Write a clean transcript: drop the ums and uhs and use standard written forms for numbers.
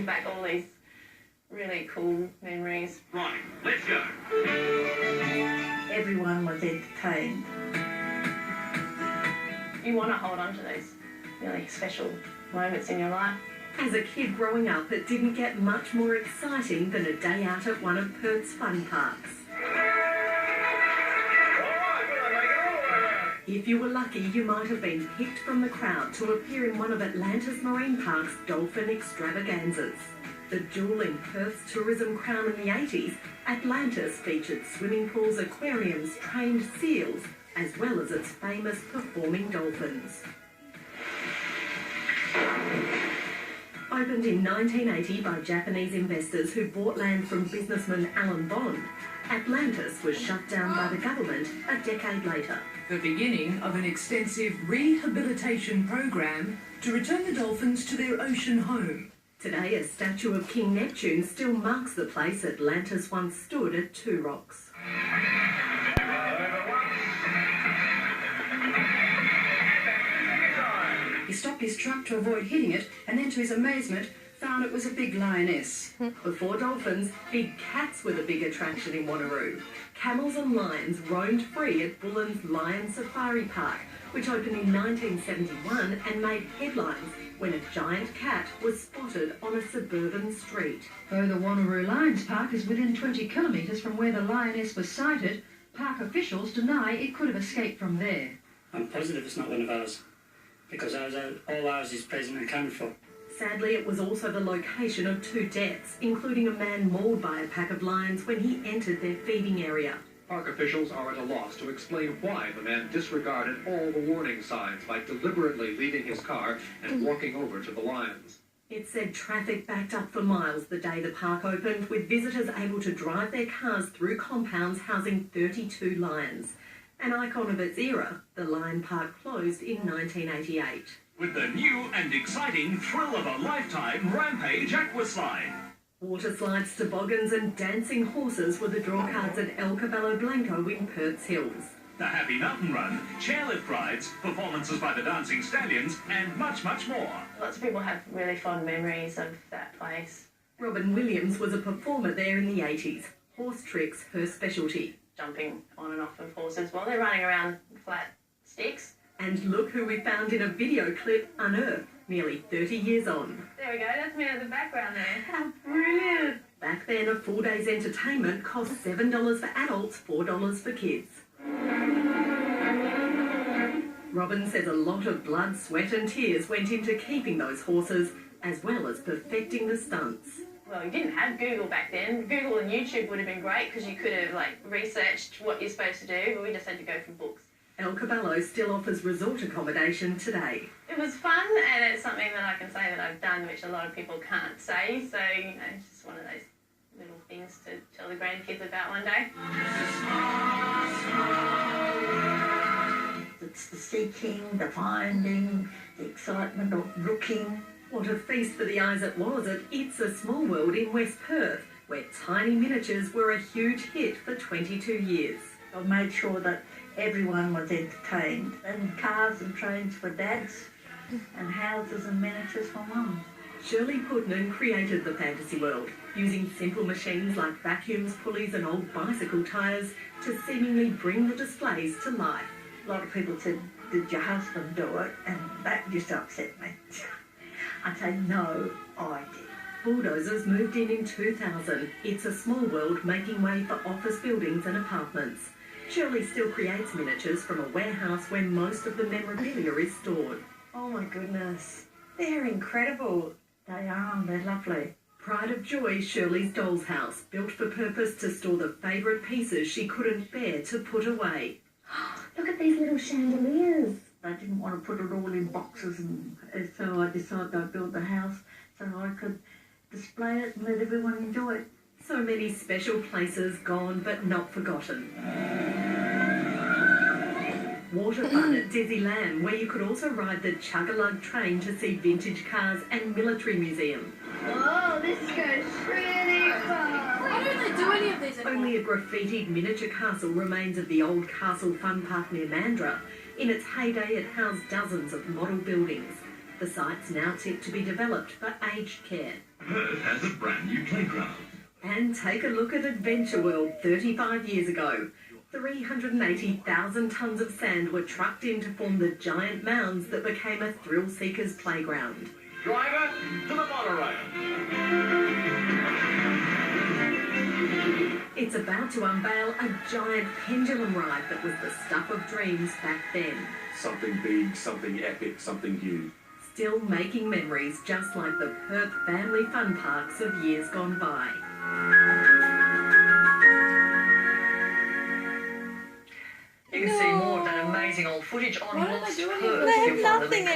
brings back all these really cool memories. Right, let's go. Everyone was entertained. You want to hold on to those really special moments in your life. As a kid growing up, it didn't get much more exciting than a day out at one of Perth's fun parks. If you were lucky, you might have been picked from the crowd to appear in one of Atlanta's marine park's dolphin extravaganzas. The jewel in Perth's tourism crown in the 80s, Atlantis featured swimming pools, aquariums, trained seals, as well as its famous performing dolphins. Opened in 1980 by Japanese investors who bought land from businessman Alan Bond, Atlantis was shut down by the government a decade later. The beginning of an extensive rehabilitation program to return the dolphins to their ocean home. Today, a statue of King Neptune still marks the place Atlantis once stood at Two Rocks. He stopped his truck to avoid hitting it, and then to his amazement, found it was a big lioness. Before dolphins, big cats were the big attraction in Wanneroo. Camels and lions roamed free at Bullen's Lion Safari Park, which opened in 1971 and made headlines when a giant cat was spotted on a suburban street. Though the Wanneroo Lions Park is within 20 kilometres from where the lioness was sighted, park officials deny it could have escaped from there. I'm positive it's not one of ours, because all ours is present and accounted for. Sadly, it was also the location of 2 deaths, including a man mauled by a pack of lions when he entered their feeding area. Park officials are at a loss to explain why the man disregarded all the warning signs by deliberately leaving his car and walking over to the lions. It said traffic backed up for miles the day the park opened, with visitors able to drive their cars through compounds housing 32 lions. An icon of its era, the Lion Park closed in 1988. With the new and exciting thrill of a lifetime Rampage Aquaslide. Water slides, toboggans and dancing horses were the draw cards at El Caballo Blanco in Perth's Hills. The Happy Mountain Run, chairlift rides, performances by the Dancing Stallions, and much, much more. Lots of people have really fond memories of that place. Robin Williams was a performer there in the 80s. Horse tricks, her specialty. Jumping on and off of horses while they're running around flat sticks. And look who we found in a video clip unearthed, nearly 30 years on. There we go, that's me in the background there. How brilliant! Back then, a full day's entertainment cost $7 for adults, $4 for kids. Robin says a lot of blood, sweat and tears went into keeping those horses, as well as perfecting the stunts. Well, you didn't have Google back then. Google and YouTube would have been great because you could have researched what you're supposed to do, but we just had to go from books. El Caballo still offers resort accommodation today. It was fun, and it's something that I can say that I've done, which a lot of people can't say. So, it's just one of those little things to tell the grandkids about one day. It's the seeking, the finding, the excitement of looking. What a feast for the eyes it was at It's a Small World in West Perth, where tiny miniatures were a huge hit for 22 years. I made sure that everyone was entertained, and cars and trains for dads, and houses and miniatures for mums. Shirley Putnam created the fantasy world, using simple machines like vacuums, pulleys and old bicycle tyres to seemingly bring the displays to life. A lot of people said, "Did your husband do it?" And that just upset me. I'd say, no, I did. Bulldozers moved in 2000. It's a Small World making way for office buildings and apartments. Shirley still creates miniatures from a warehouse where most of the memorabilia is stored. Oh my goodness, they're incredible. They are, they're lovely. Pride of Joy, Shirley's doll's house, built for purpose to store the favourite pieces she couldn't bear to put away. Look at these little chandeliers. I didn't want to put it all in boxes, and so I decided I'd build the house so I could display it and let everyone enjoy it. So many special places gone but not forgotten. Water fun at Desi Lamb, where you could also ride the Chug-a-Lug train to see vintage cars and military museum. Whoa, this goes really far. Why don't they do any of these anymore? Only a graffitied miniature castle remains of the old Castle Fun Park near Mandurah. In its heyday, it housed dozens of model buildings. The site's now tipped to be developed for aged care. Perth has a brand new playground. And take a look at Adventure World 35 years ago. 380,000 tonnes of sand were trucked in to form the giant mounds that became a thrill-seekers playground. Driver, to the monorail. It's about to unveil a giant pendulum ride that was the stuff of dreams back then. Something big, something epic, something huge. Still making memories just like the Perth family fun parks of years gone by. You can see more of that amazing old footage on Lost Perth. They have nothing